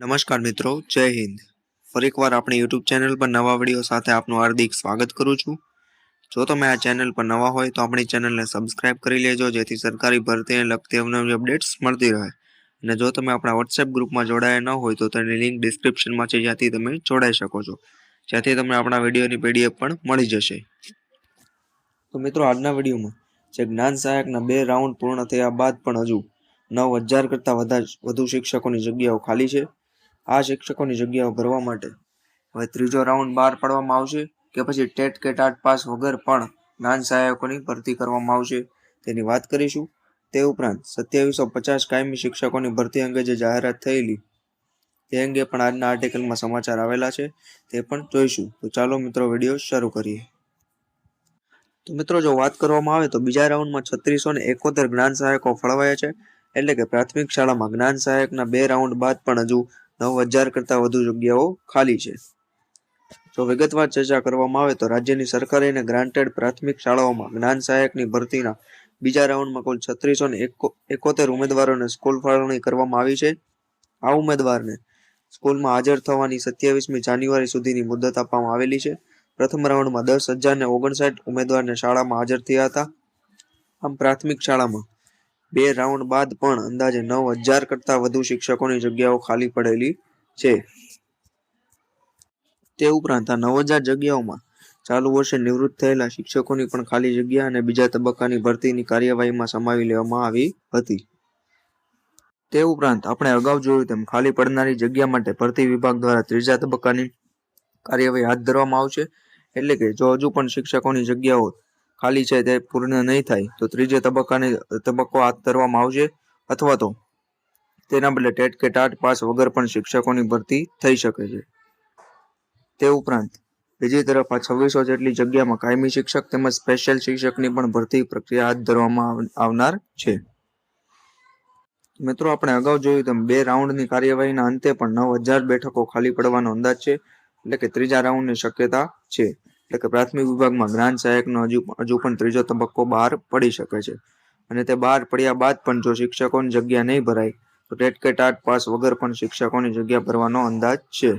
નમસ્કાર મિત્રો, જય હિન્દ. ફરી એકવાર આપણી યુટ્યુબ ચેનલ પર નવા વિડીયો સાથે આપનું હાર્દિક સ્વાગત કરું છું. જો તમે આ ચેનલ પર નવા હોય તો આપણી ચેનલને સબસ્ક્રાઇબ કરી લેજો, જેથી સરકારી ભરતીને લગતી અવનવી અપડેટ્સ મળતી રહે. અને જો તમે આપણા વોટ્સએપ ગ્રુપમાં જોડાયા ન હોય તો તેની લિંક ડિસ્ક્રિપ્શનમાં છે, જ્યાંથી તમે જોડાઈ શકો છો, જ્યાંથી તમને આપણા વિડીયોની PDF પણ મળી જશે. તો મિત્રો, આજના વિડીયોમાં જે જ્ઞાન સહાયકના 2 રાઉન્ડ પૂર્ણ થયા બાદ પણ હજુ 9,000 કરતાં વધુ શિક્ષકોની જગ્યાઓ ખાલી છે. આ શિક્ષકોની જગ્યાઓ ભરવા માટે હવે ત્રીજો રાઉન્ડ બહાર પાડવામાં આવશે કે પછી ટેટ કે ટાટ પાસ વગર પણ જ્ઞાન સહાયકોની ભરતી કરવામાં આવશે, તેની વાત કરીશું. તે ઉપરાંત 2750 કાયમી શિક્ષકોની ભરતી અંગે જે જાહેરાત થયેલી તે અંગે પણ આજના આર્ટિકલમાં સમાચાર આવેલા છે, તે પણ જોઈશું. તો ચાલો મિત્રો, વિડીયો શરૂ કરીએ. તો મિત્રો, જો વાત કરવામાં આવે તો બીજા રાઉન્ડમાં 3671 જ્ઞાન સહાયકો ફળવાયા છે. એટલે કે પ્રાથમિક શાળામાં જ્ઞાન સહાયકના 2 રાઉન્ડ બાદ પણ હજુ 9,000 કરતાં વધુ જગ્યાઓ ખાલી છે. જો વિગતવાર ચર્ચા કરવામાં આવે તો રાજ્યની સરકારી અને ગ્રાન્ટેડ પ્રાથમિક શાળાઓમાં જ્ઞાન સહાયકની ભરતીના બીજા રાઉન્ડમાં કુલ 3671 ઉમેદવારોને સ્કૂલ ફાળવણી કરવામાં આવી છે. આ ઉમેદવારને સ્કૂલમાં હાજર થવાની 27મી જાન્યુઆરી સુધીની મુદત આપવામાં આવેલી છે. પ્રથમ રાઉન્ડમાં 10,059 ઉમેદવારને શાળામાં હાજર થયા હતા. આમ પ્રાથમિક શાળામાં 2 રાઉન્ડ બાદ પણ અંદાજે 9,000 કરતાં વધુ શિક્ષકોની જગ્યાઓ ખાલી પડેલી છે. તે ઉપરાંત આ 9,000 જગ્યાઓમાં ચાલુ વર્ષે નિવૃત્ત થયેલા શિક્ષકોની પણ ખાલી જગ્યા અને બીજા તબક્કાની ભરતીની કાર્યવાહીમાં સમાવી લેવામાં આવી હતી. તે ઉપરાંત આપણે અગાઉ જોયું તેમ ખાલી પડનારી જગ્યા માટે ભરતી વિભાગ દ્વારા ત્રીજા તબક્કાની કાર્યવાહી હાથ ધરવામાં આવશે. એટલે કે જો હજુ પણ શિક્ષકોની જગ્યાઓ ખાલી છે તે પૂર્ણ નહીં થાય તો ત્રીજો તબક્કો હાથ ધરવામાં આવશે, અથવા તો તેના બદલે ટેટ કે ટાટ પાસ વગર પણ શિક્ષકોની ભરતી થઈ શકે છે. તે ઉપરાંત બીજી તરફ આ 2600 જેટલી જગ્યામાં કાયમી શિક્ષક તેમજ સ્પેશિયલ શિક્ષકની પણ ભરતી પ્રક્રિયા હાથ ધરવામાં આવનાર છે. મિત્રો, આપણે અગાઉ જોયું તેમ 2 રાઉન્ડની કાર્યવાહીના અંતે પણ 9,000 બેઠકો ખાલી પડવાનો અંદાજ છે. એટલે કે ત્રીજા રાઉન્ડની શક્યતા છે. એટલે કે પ્રાથમિક વિભાગમાં જ્ઞાન સહાયકનો હજુ પણ ત્રીજો તબક્કો બહાર પડી શકે છે. અને તે બહાર પડ્યા બાદ પણ જો શિક્ષકોની જગ્યા નહીં ભરાય તો ટેટ કે ટાટ પાસ વગર પણ શિક્ષકોની જગ્યા ભરવાનો અંદાજ છે.